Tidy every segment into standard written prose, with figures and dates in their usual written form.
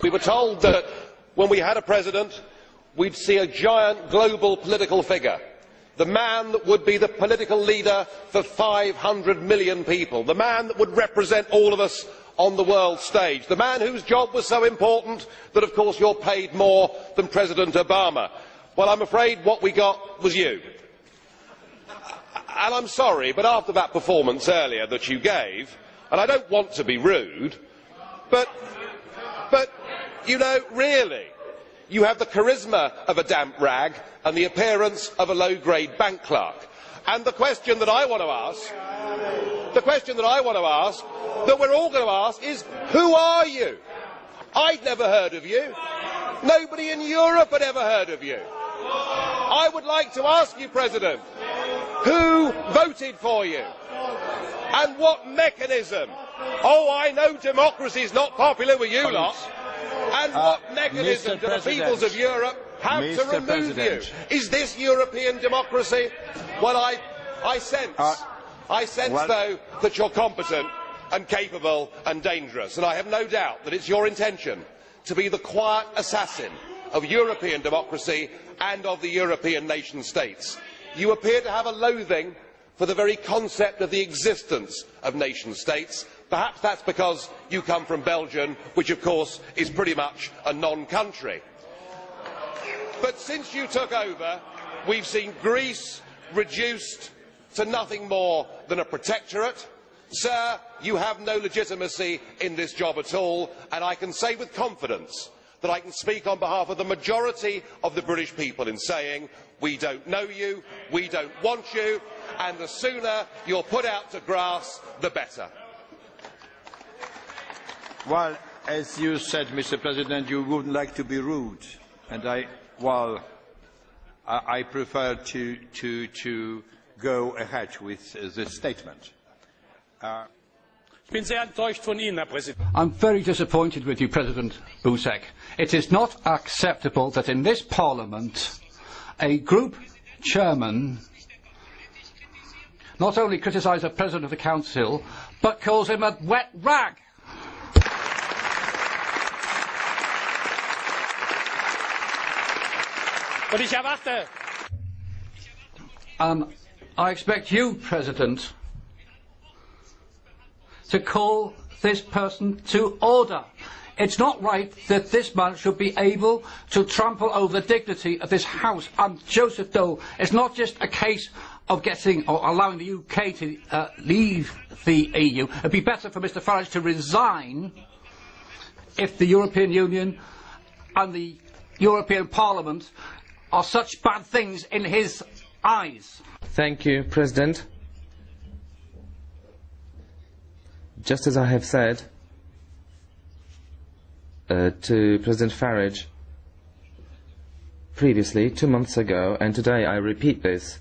We were told that when we had a president, we'd see a giant global political figure, the man that would be the political leader for 500 million people, the man that would represent all of us on the world stage, the man whose job was so important that, of course, you're paid more than President Obama. Well, I'm afraid what we got was you. And I'm sorry, but after that performance earlier that you gave, and I don't want to be rude, but you know, really, you have the charisma of a damp rag and the appearance of a low-grade bank clerk. And the question that I want to ask, that we're all going to ask is, who are you? I'd never heard of you. Nobody in Europe had ever heard of you. I would like to ask you, President, who voted for you? And what mechanism? Oh, I know democracy is not popular with you lot. And what mechanism do the peoples of Europe have to remove you? Is this European democracy? Well, I sense, though, that you're competent and capable and dangerous, and I have no doubt that it's your intention to be the quiet assassin of European democracy and of the European nation states. You appear to have a loathing for the very concept of the existence of nation states. Perhaps that's because you come from Belgium, which of course is pretty much a non-country. But since you took over, we've seen Greece reduced to nothing more than a protectorate. Sir, you have no legitimacy in this job at all, and I can say with confidence that I can speak on behalf of the majority of the British people in saying we don't know you, we don't want you, and the sooner you're put out to grass, the better. Well, as you said, Mr. President, you wouldn't like to be rude, and I prefer to go ahead with this statement. I'm very disappointed with you, President Buzek. It is not acceptable that in this Parliament a group chairman not only criticises the President of the Council, but calls him a wet rag. I expect you, President, to call this person to order. It's not right that this man should be able to trample over the dignity of this House. And Joseph Dole, it's not just a case of getting or allowing the UK to leave the EU. It'd be better for Mr Farage to resign if the European Union and the European Parliament are such bad things in his eyes. Thank you, President. Just as I have said to President Farage previously, 2 months ago, and today I repeat this,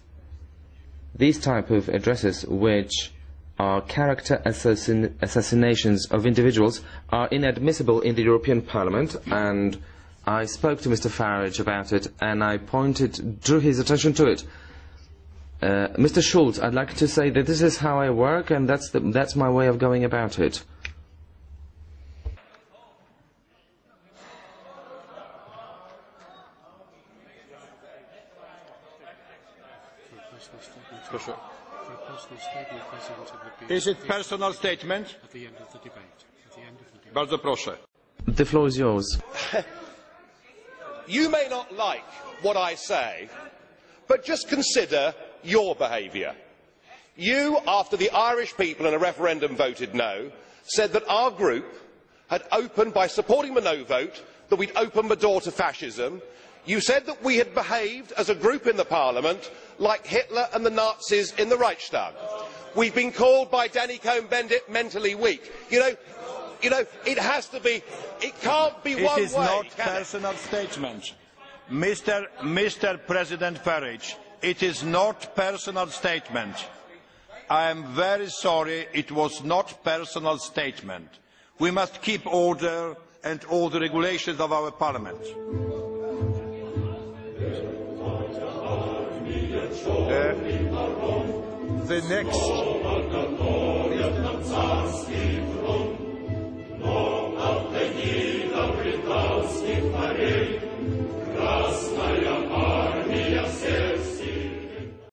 these type of addresses, which are character assassinations of individuals, are inadmissible in the European Parliament, and I spoke to Mr Farage about it, and I drew his attention to it. Mr Schulz, I'd like to say that this is how I work, and that's my way of going about it. Is it personal statement? At the end of the debate. Bardzo proszę. The floor is yours. You may not like what I say, but just consider your behaviour. You, after the Irish people in a referendum voted no, said that our group had opened, by supporting the no vote, that we'd opened the door to fascism. You said that we had behaved as a group in the Parliament like Hitler and the Nazis in the Reichstag. We've been called by Danny Cohn-Bendit mentally weak. You know, it has to be, it can't be one way. It is not personal statement. Mr. President Farage, it is not personal statement. I am very sorry, it was not personal statement. We must keep order and all the regulations of our Parliament. The next... Polski Maryli,